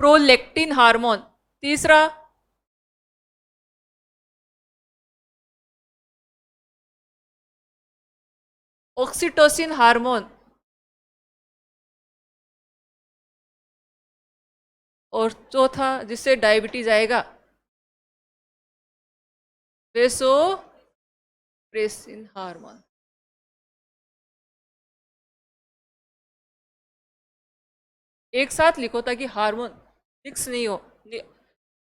Prolactin hormone. तीसरा oxytocin hormone. और चौथा जिससे डायबिटीज आएगा, वेसोप्रेसिन हार्मोन। एक साथ लिखो ताकि हार्मोन मिक्स नहीं हो।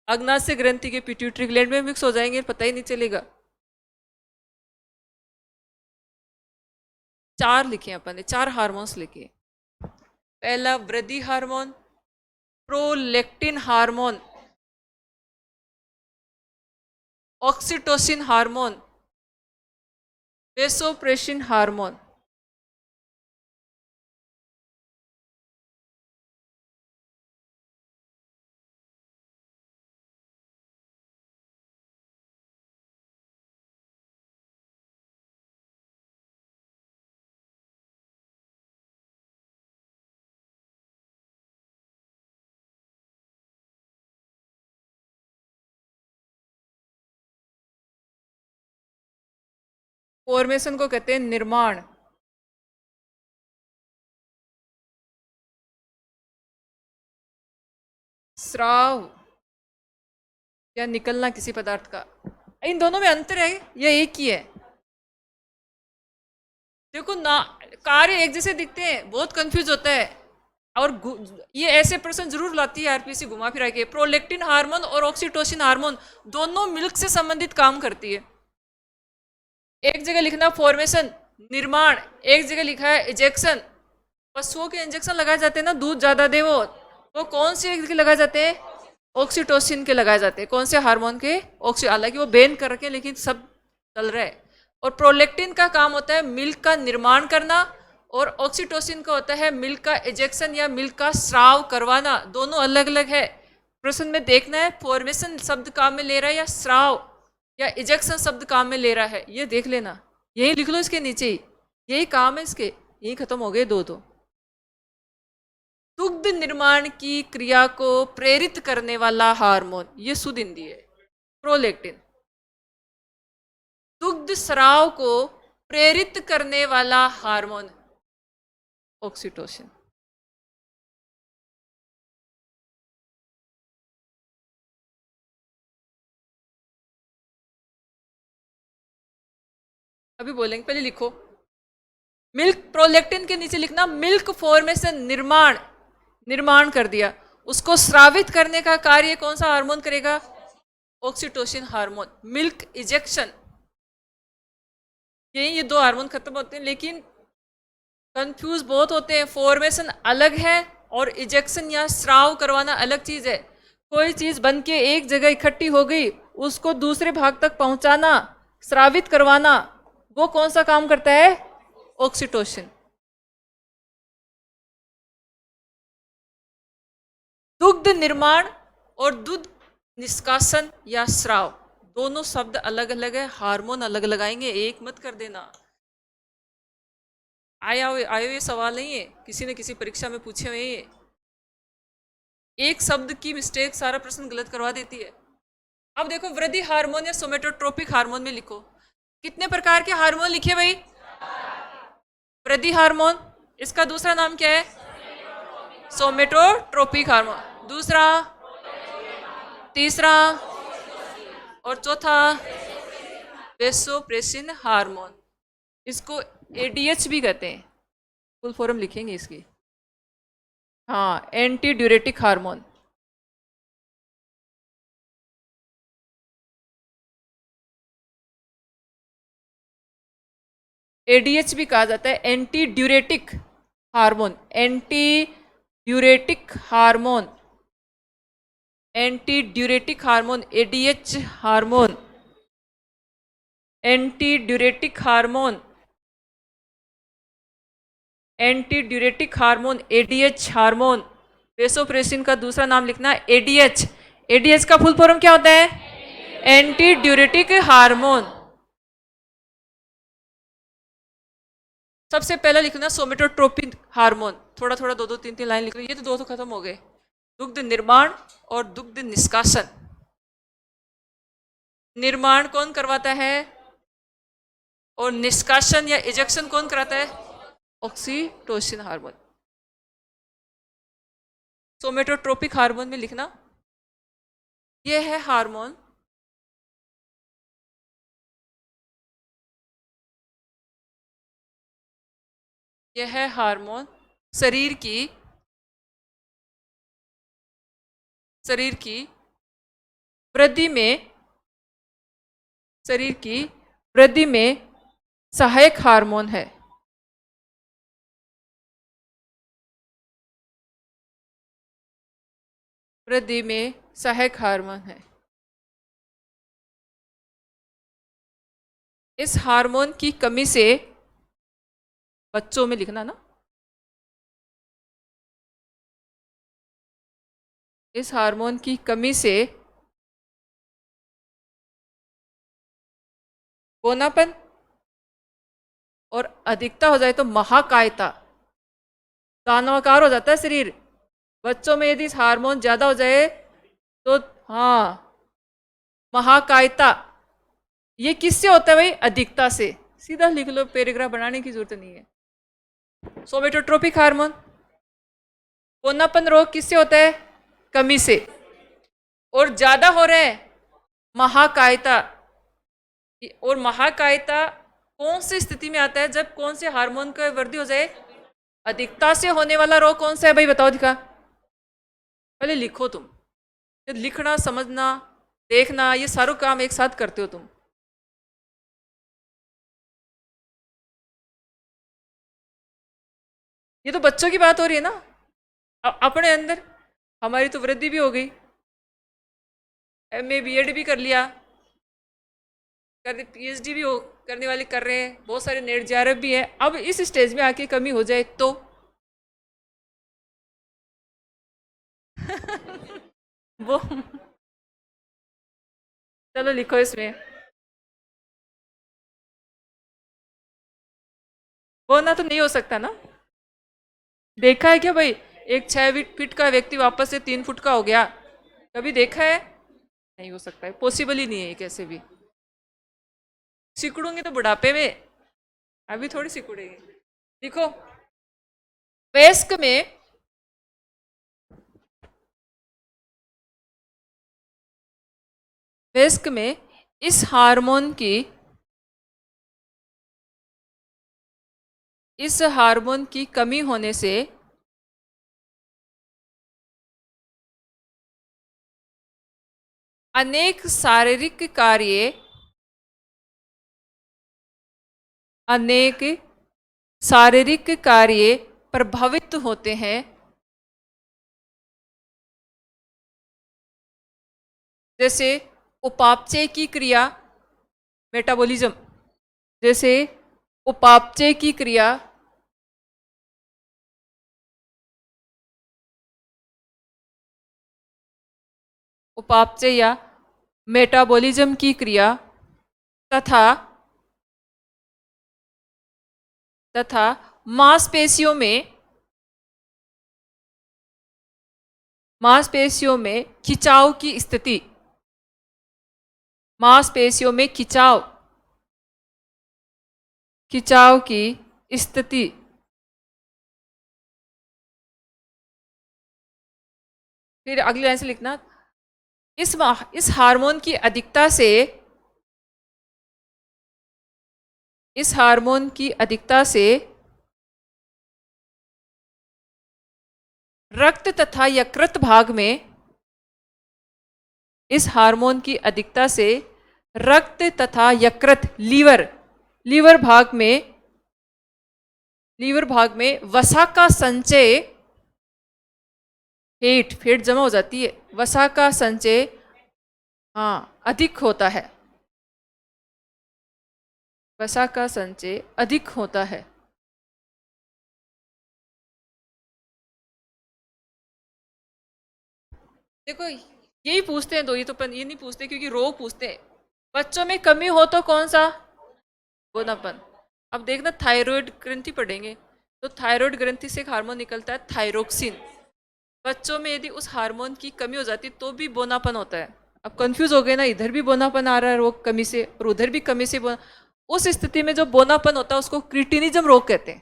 अग्नाशय ग्रंथि के पिट्यूटरी ग्लैंड में मिक्स हो जाएंगे, पता ही नहीं चलेगा। चार लिखे अपन ने, चार हार्मोन्स लिखे। पहला वृद्धि hormone, prolactin hormone, oxytocin hormone, vasopressin hormone. Formation को कहते हैं निर्माण। स्राव या निकलना किसी पदार्थ का, इन दोनों में अंतर है या एक ही है? देखो ना, कार्य एक जैसे दिखते हैं, बहुत कंफ्यूज होता है। और ये ऐसे प्रश्न जरूर लाती है आरपीसी घुमा फिरा के। प्रोलेक्टिन हार्मोन और ऑक्सीटोसिन हार्मोन दोनों मिल्क से संबंधित काम करती है। एक जगह लिखना फॉर्मेशन निर्माण, एक जगह लिखा है इजेक्शन। पशुओं के इंजेक्शन लगाए जाते हैं ना, दूध ज्यादा दे वो कौन से के लगाए जाते हैं? ऑक्सीटोसिन के लगाए जाते हैं। कौन से हार्मोन के? ऑक्सी, हालांकि वो बैन कर रखे हैं लेकिन सब चल रहा है। और प्रोलेक्टिन का काम होता है मिल्क का निर्माण करना, और ऑक्सीटोसिन का होता है मिल्क का इजेक्शन या मिल्क का स्राव करवाना। दोनों अलग अलग है। प्रश्न में देखना है फॉर्मेशन शब्द काम में ले रहा है या स्राव या इजेक्शन शब्द काम में ले रहा है, ये देख लेना। यही लिख लो इसके नीचे ही, यही काम है इसके। यही खत्म हो गए दो। दुग्ध निर्माण की क्रिया को प्रेरित करने वाला हार्मोन, ये शुद्ध हिंदी है, प्रोलेक्टिन। दुग्ध स्राव को प्रेरित करने वाला हार्मोन, ऑक्सीटोसिन। अभी बोलेंगे, पहले लिखो। मिल्क, प्रोलेक्टिन के नीचे लिखना मिल्क फॉर्मेशन, निर्माण, निर्माण कर दिया। उसको स्रावित करने का कार्य कौन सा हार्मोन करेगा? Oxytocin hormone. मिल्क इजेक्शन, ये दो हार्मोन खत्म होते हैं, लेकिन कंफ्यूज बहुत होते हैं। फॉर्मेशन अलग है और इजेक्शन या स्राव करवाना अलग चीज है। कोई चीज बन के एक जगह इकट्ठी हो गई, उसको दूसरे भाग तक पहुंचाना, स्रावित करवाना, वो कौन सा काम करता है? ऑक्सीटोसिन। दुग्ध निर्माण और दूध निष्कासन या स्राव, दोनों शब्द अलग अलग है, हार्मोन अलग लगाएंगे, एक मत कर देना। आए हुए सवाल नहीं है, किसी न किसी परीक्षा में पूछे हुए ये। एक शब्द की मिस्टेक सारा प्रश्न गलत करवा देती है। अब देखो, वृद्धि हार्मोन या सोमेटोट्रोपिक हार्मोन में लिखो। कितने प्रकार के हार्मोन लिखे भाई? वृद्धि हार्मोन, इसका दूसरा नाम क्या है? सोमेटोट्रोपिक हार्मोन। दूसरा, तीसरा और चौथा वेसोप्रेसिन हार्मोन। इसको एडीएच भी कहते हैं, फुल फॉर्म लिखेंगे इसकी। हाँ, एंटी ड्यूरेटिक हार्मोन। एडीएच भी कहा जाता है, anti diuretic hormone. Anti diuretic hormone, anti diuretic hormone, ADH hormone, anti diuretic hormone, anti diuretic hormone, ADH hormone. Vasopressin का दूसरा नाम लिखना एडीएच। एडीएच का फुल फॉर्म क्या होता है? Anti diuretic hormone. सबसे पहला लिखना सोमेटोट्रोपिक हार्मोन। थोड़ा थोड़ा दो दो तीन तीन लाइन लिख लो, ये तो दो खत्म हो गए। दुग्ध निर्माण और दुग्ध निष्कासन। निर्माण कौन करवाता है और निष्कासन या इजेक्शन कौन कराता है? Oxytocin hormone. सोमेटोट्रोपिक हार्मोन में लिखना, यह है हार्मोन यह है हार्मोन शरीर की वृद्धि में सहायक हार्मोन है। वृद्धि में सहायक हार्मोन है। इस हार्मोन की कमी से, बच्चों में लिखना ना, इस हार्मोन की कमी से बोनापन और अधिकता हो जाए तो महाकायता, दानवाकार हो जाता है शरीर। बच्चों में यदि हार्मोन ज्यादा हो जाए तो हाँ, महाकायता। ये किससे होता है भाई? अधिकता से। सीधा लिख लो, पैराग्राफ बनाने की जरूरत नहीं है। सोमेटोट्रोपिक हार्मोन, बोनापन रोग किससे होता है? कमी से। और ज्यादा हो रहा है महाकायता। और महाकायता कौन सी स्थिति में आता है? जब कौन से हार्मोन का वृद्धि हो जाए? अधिकता से होने वाला रोग कौन सा है भाई? बताओ, दिखा। पहले लिखो तुम। लिखना, समझना, देखना, ये सारा काम एक साथ करते हो तुम। ये तो बच्चों की बात हो रही है ना। अपने अंदर हमारी तो वृद्धि भी हो गई, MA BEd भी कर लिया, PhD भी करने वाले कर रहे हैं, बहुत सारे नेट JRF भी है। अब इस स्टेज में आके कमी हो जाए तो वो चलो लिखो इसमें। वो ना तो नहीं हो सकता ना। देखा है क्या भाई? एक 6 फीट का व्यक्ति वापस से 3 फुट का हो गया? कभी देखा है? नहीं हो सकता है, पॉसिबल ही नहीं है कैसे भी। सिकुड़ूंगी तो बुढ़ापे में, अभी थोड़ी सिकुड़ेगी। देखो, वयस्क में इस हार्मोन की कमी होने से अनेक शारीरिक कार्य प्रभावित होते हैं। जैसे उपापचय की क्रिया, मेटाबॉलिज्म। जैसे उपापचय की क्रिया, उपापचय या मेटाबॉलिज्म की क्रिया, तथा मांसपेशियों में खिंचाव की स्थिति। मांसपेशियों में खिंचाव की स्थिति। फिर अगली लाइन से लिखना, इस हार्मोन की अधिकता से रक्त तथा यकृत भाग में, इस हार्मोन की अधिकता से रक्त तथा यकृत, लीवर भाग में वसा का संचय, फैट जमा हो जाती है, वसा का संचय अधिक होता है। वसा का संचय अधिक होता है। देखो, यही पूछते हैं दो, ये नहीं पूछते क्योंकि रोग पूछते हैं। बच्चों में कमी हो तो कौन सा? बोनापन। अब देखना, थायराइड ग्रंथि पढ़ेंगे तो थायराइड ग्रंथि से एक हार्मोन निकलता है थायरोक्सिन। बच्चों में यदि उस हार्मोन की कमी हो जाती तो भी बोनापन होता है। अब कंफ्यूज हो गए ना, इधर भी बोनापन आ रहा है रोग कमी से और उधर भी कमी से उस स्थिति में जो बोनापन होता है उसको क्रिटिनिज्म रोग कहते हैं।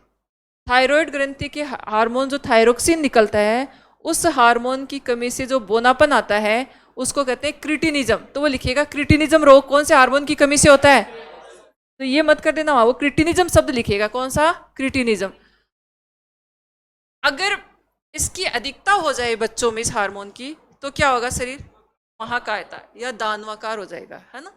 थायराइड ग्रंथि के हार्मोन जो थायरोक्सिन निकलता है, उस हार्मोन की कमी से जो बोनापन आता है उसको कहते हैं क्रिटिनिज्म। तो वो लिखिएगा क्रिटिनिज्म रोग कौन से हार्मोन की कमी से होता है। तो ये मत कर देना, वो क्रिटिनिज्म शब्द लिखिएगा, कौन सा, क्रिटिनिज्म। अगर इसकी अधिकता हो जाए बच्चों में इस हार्मोन की तो क्या होगा, शरीर महाकायता या दानवाकार हो जाएगा, है ना।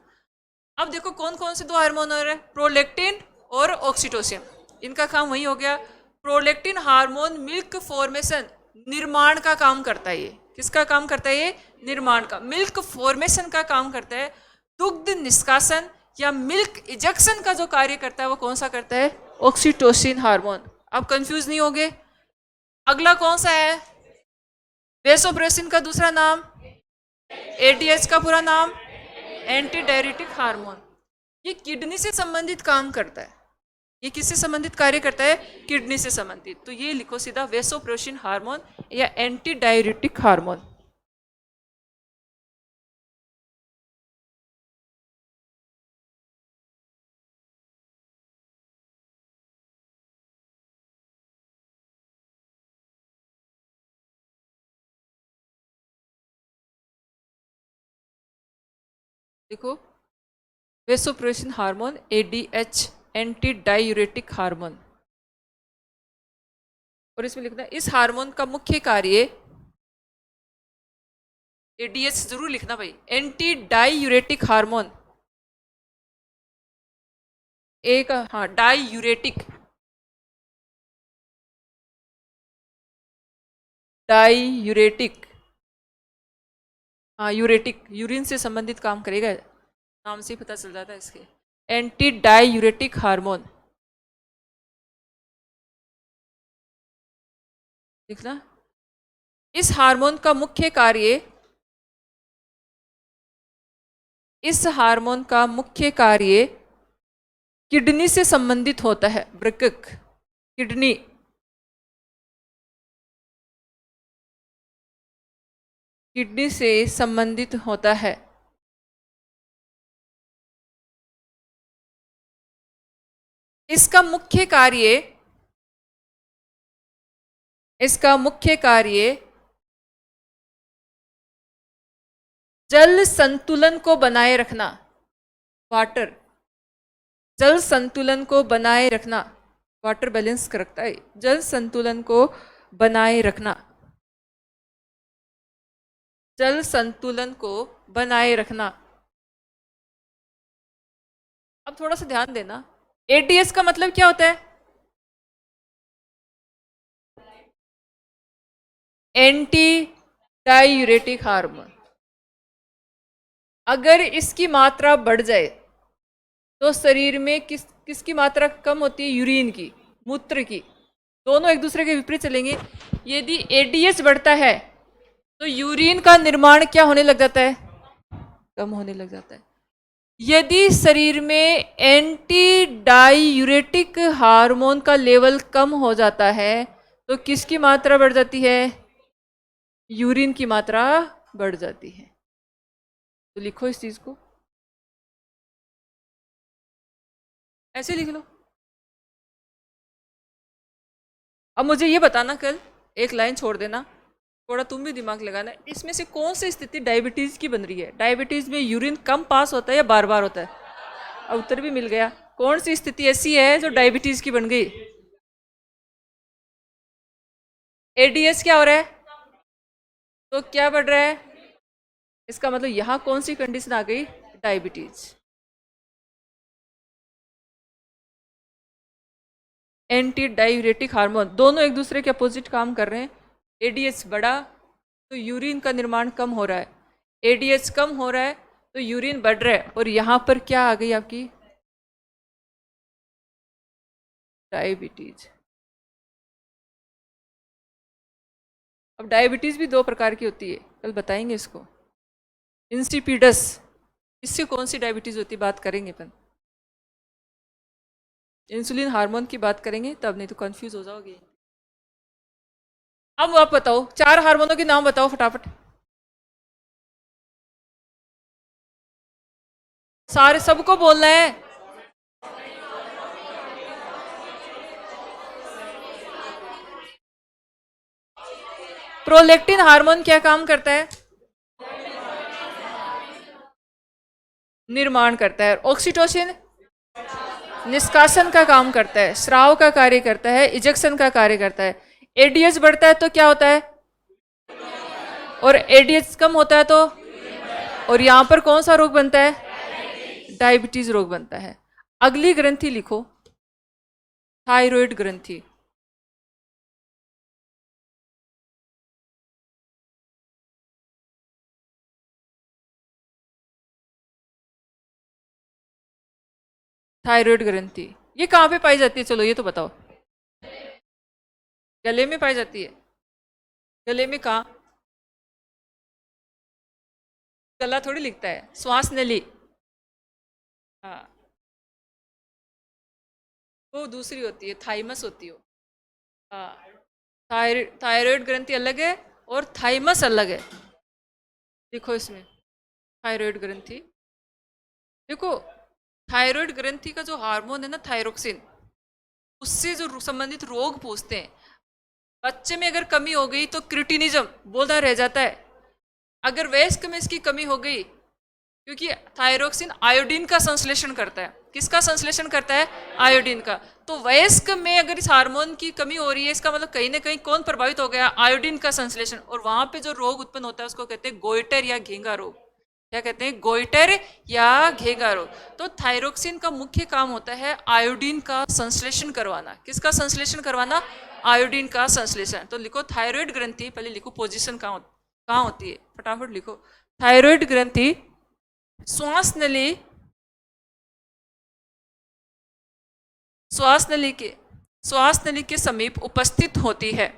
अब देखो कौन कौन से दो हार्मोन हो रहे हैं, प्रोलेक्टिन और ऑक्सीटोसिन। इनका काम वही हो गया। प्रोलेक्टिन हार्मोन मिल्क फॉर्मेशन, निर्माण का काम करता है। ये किसका काम करता है, ये निर्माण का, मिल्क फॉर्मेशन का काम करता है। दुग्ध निष्कासन या मिल्क इजेक्शन का जो कार्य करता है वो कौन सा करता है, ऑक्सीटोसिन हार्मोन। अब कंफ्यूज नहीं होगे। अगला कौन सा है, वेसोप्रेसिन का दूसरा नाम, एडीएच का पूरा नाम, एंटी डायरेटिक हार्मोन। ये किडनी से संबंधित काम करता है। ये किससे संबंधित कार्य करता है, किडनी से संबंधित। तो ये लिखो सीधा, वेसोप्रेसिन हार्मोन या एंटी डायरेटिक हार्मोन। देखो, vasopressin hormone, ADH, anti diuretic hormone. और इसमें लिखना इस हार्मोन का मुख्य कार्य, एडीएच जरूर लिखना भाई, एंटी डायूरेटिक हार्मोन। एक, हाँ, डायूरेटिक, डायूरेटिक, हाँ यूरेटिक, यूरिन से संबंधित काम करेगा, नाम से ही पता चल जाता है इसके। एंटी डायूरेटिक हार्मोन लिखना। इस हार्मोन का मुख्य कार्य, इस हार्मोन का मुख्य कार्य किडनी से संबंधित होता है। वृक्क, किडनी, किडनी से संबंधित होता है। इसका मुख्य कार्य, इसका मुख्य कार्य जल संतुलन को बनाए रखना, वाटर, जल संतुलन को बनाए रखना, वाटर बैलेंस रखता है, जल संतुलन को बनाए रखना, जल संतुलन को बनाए रखना। अब थोड़ा सा ध्यान देना, एडीएस का मतलब क्या होता है, एंटी डायूरेटिक हार्मोन। अगर इसकी मात्रा बढ़ जाए तो शरीर में किसकी मात्रा कम होती है, यूरिन की, मूत्र की। दोनों एक दूसरे के विपरीत चलेंगे। यदि एडीएस बढ़ता है तो यूरिन का निर्माण क्या होने लग जाता है, कम होने लग जाता है। यदि शरीर में एंटी डायूरेटिक हार्मोन का लेवल कम हो जाता है तो किसकी मात्रा बढ़ जाती है, यूरिन की मात्रा बढ़ जाती है। तो लिखो इस चीज को, ऐसे लिख लो। अब मुझे ये बताना, कल एक लाइन छोड़ देना, थोड़ा तुम भी दिमाग लगाना, इसमें से कौन सी स्थिति डायबिटीज की बन रही है। डायबिटीज में यूरिन कम पास होता है या बार बार होता है। अब उत्तर भी मिल गया। कौन सी स्थिति ऐसी है जो डायबिटीज की बन गई, एडीएस क्या हो रहा है, तो क्या बढ़ रहा है, इसका मतलब यहां कौन सी कंडीशन आ गई, डायबिटीज। एंटी डायूरेटिक हार्मोन, दोनों एक दूसरे के अपोजिट काम कर रहे हैं। एडीएच बढ़ा तो यूरिन का निर्माण कम हो रहा है, एडीएच कम हो रहा है तो यूरिन बढ़ रहा है, और यहां पर क्या आ गई आपकी, डायबिटीज। अब डायबिटीज भी दो प्रकार की होती है, कल बताएंगे इसको। इंसिपिडस, इससे कौन सी डायबिटीज होती है बात करेंगे अपन, इंसुलिन हार्मोन की बात करेंगे तब, नहीं तो कंफ्यूज हो जाओगे। अब आप बताओ, 4 हार्मोनों के नाम बताओ फटाफट। सारे सबको बोलना है। प्रोलेक्टिन हार्मोन क्या काम करता है? निर्माण करता है। ऑक्सीटोसिन निष्कासन का काम करता है, स्राव का कार्य करता है, इजेक्शन का कार्य करता है। एडीएच बढ़ता है तो क्या होता है? और एडीएच कम होता है तो? और यहां पर कौन सा रोग बनता है? डायबिटीज रोग बनता है। अगली ग्रंथि लिखो, थायराइड ग्रंथि। थायराइड ग्रंथि ये कहाँ पे पाई जाती है? चलो ये तो बताओ। गले में पाई जाती है? गले में कहाँ? गला थोड़ी लिखता है, श्वास नली। हाँ, वो दूसरी होती है, थाइमस होती है वो। हाँ, थायराइड ग्रंथि अलग है और थाइमस अलग है। देखो इसमें थायराइड ग्रंथि, देखो थायराइड ग्रंथि का जो हार्मोन है ना थायरोक्सिन, उससे जो संबंधित रोग पूछते हैं। बच्चे में अगर कमी हो गई तो क्रिटिनिज्म बोलना रह जाता है। अगर वयस्क में इसकी कमी हो गई, क्योंकि थायरोक्सिन आयोडीन का संश्लेषण करता है। किसका संश्लेषण करता है? आयोडीन का। तो वयस्क में अगर इस हार्मोन की कमी हो रही है, इसका मतलब कहीं ना कहीं कौन प्रभावित हो गया? आयोडीन का संश्लेषण। और वहां पे जो रोग उत्पन्न होता है उसको कहते हैं गोइटर या घेंगा रोग। क्या कहते हैं? गोइटर या घेंगा रोग। तो थायरोक्सिन का मुख्य काम होता है आयोडीन का संश्लेषण करवाना। किसका संश्लेषण करवाना? आयोडीन का संश्लेषण। तो लिखो थायराइड ग्रंथि, पहले लिखो पोजीशन कहाँ होती है, फटाफट लिखो। थायराइड ग्रंथि श्वास नली, श्वास नली के समीप उपस्थित होती है।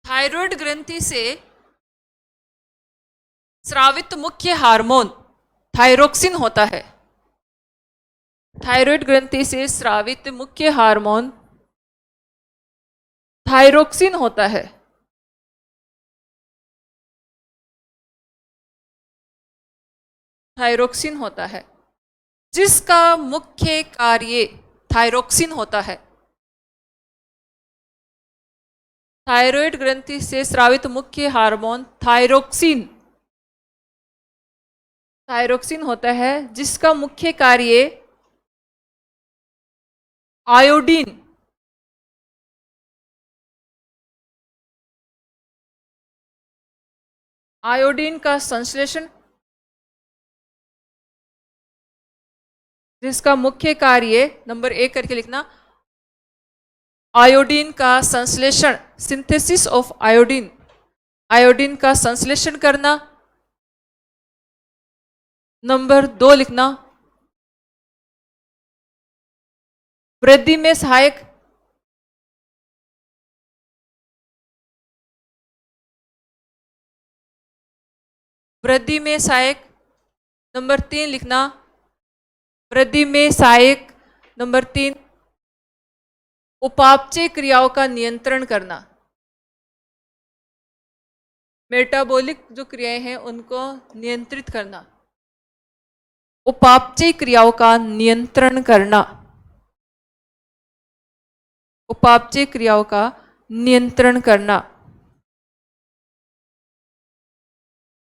थायराइड ग्रंथि से स्रावित मुख्य हार्मोन थायरोक्सिन होता है। थायराइड ग्रंथि से स्रावित मुख्य हार्मोन थायरोक्सिन होता है। थायरोक्सिन होता है, जिसका मुख्य कार्य थायरोक्सिन होता है। थायराइड ग्रंथि से स्रावित मुख्य हार्मोन थायरोक्सिन, थायरोक्सिन होता है, जिसका मुख्य कार्य आयोडीन, आयोडीन का संश्लेषण, जिसका मुख्य कार्य नंबर 1 करके लिखना, आयोडीन का संश्लेषण, सिंथेसिस ऑफ आयोडीन, आयोडीन का संश्लेषण करना। नंबर 2 लिखना, वृद्धि में सहायक, वृद्धि में सहायक। नंबर 3 लिखना, वृद्धि में सहायक। नंबर 3 उपापचय क्रियाओं का नियंत्रण करना। मेटाबॉलिक जो क्रियाएं हैं उनको नियंत्रित करना, उपापचय क्रियाओं का नियंत्रण करना, उपापचय क्रियाओं का नियंत्रण करना।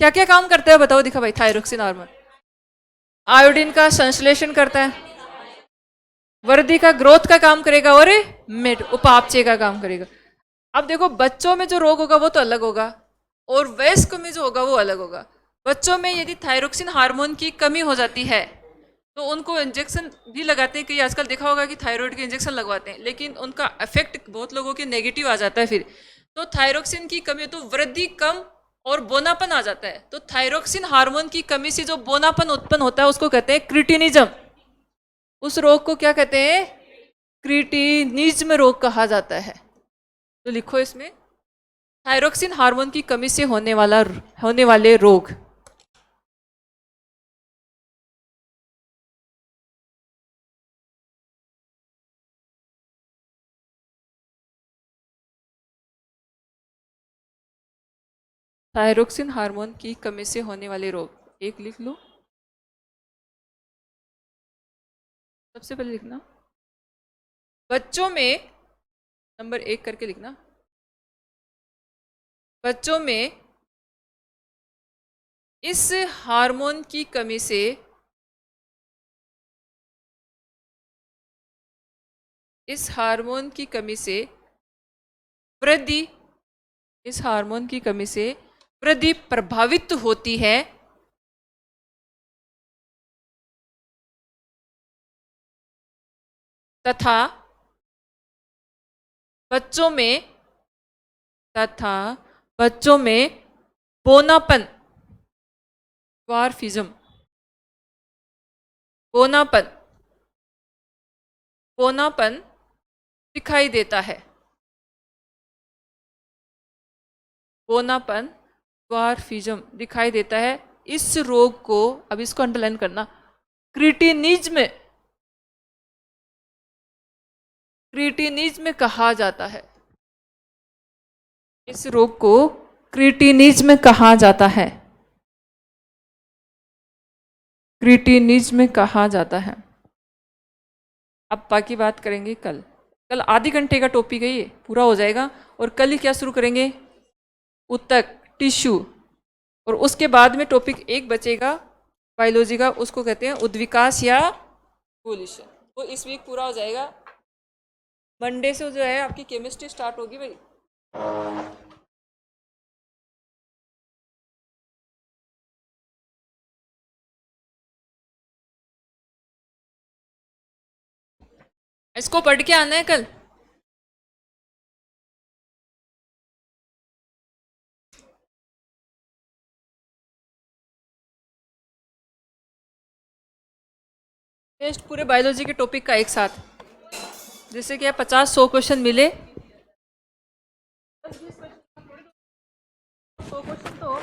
क्या क्या काम करता है बताओ, दिखा भाई। थायरोक्सिन हार्मोन आयोडीन का संश्लेषण करता है, वृद्धि का, ग्रोथ का काम करेगा, और उपापचय का काम करेगा। अब देखो बच्चों में जो रोग होगा वो तो अलग होगा, और वयस्क में जो होगा वो अलग होगा। बच्चों में यदि थायरोक्सिन हार्मोन की कमी हो जाती है तो उनको इंजेक्शन भी लगाते हैं। कई आजकल देखा होगा कि थायराइड के इंजेक्शन लगवाते हैं, लेकिन उनका इफेक्ट बहुत लोगों के नेगेटिव आ जाता है फिर। तो थायरोक्सिन की कमी तो वृद्धि कम और बोनापन आ जाता है। तो थायरोक्सिन हार्मोन की कमी से जो बोनापन उत्पन्न होता है उसको कहते हैं क्रिटिनिज्म। उस रोग को क्या कहते हैं? क्रिटिनिज्म रोग कहा जाता है। तो लिखो इसमें थायरोक्सिन हार्मोन की कमी से होने वाले रोग। थायरोक्सिन हार्मोन की कमी से होने वाले रोग, एक लिख लो। सबसे पहले लिखना बच्चों में, नंबर 1 करके लिखना, बच्चों में इस हार्मोन की कमी से वृद्धि इस हार्मोन की कमी से वृद्धि प्रभावित होती है तथा बच्चों में बोनापन, ड्वार्फिज्म, बोनापन दिखाई देता है। बोनापन, ड्वार्फिज्म दिखाई देता है। इस रोग को, अब इसको अंडरलाइन करना, क्रिटिनिज्म कहा जाता है। इस रोग को क्रिटिनिज्म कहा जाता है। क्रिटिनिज्म कहा जाता है। अब बाकी बात करेंगे कल। कल आधे घंटे का टॉपिक है, ये पूरा हो जाएगा। और कल ही क्या शुरू करेंगे, ऊतक, टिश्यू। और उसके बाद में टॉपिक एक बचेगा बायोलॉजी का, उसको कहते हैं उद्विकास या इवोल्यूशन। वो इस वीक पूरा हो जाएगा। मंडे से जो है आपकी केमिस्ट्री स्टार्ट होगी भाई। इसको पढ़ के आना है कल। टेस्ट पूरे बायोलॉजी के टॉपिक का एक साथ, जैसे कि 50-100 क्वेश्चन मिले। 100 क्वेश्चन तो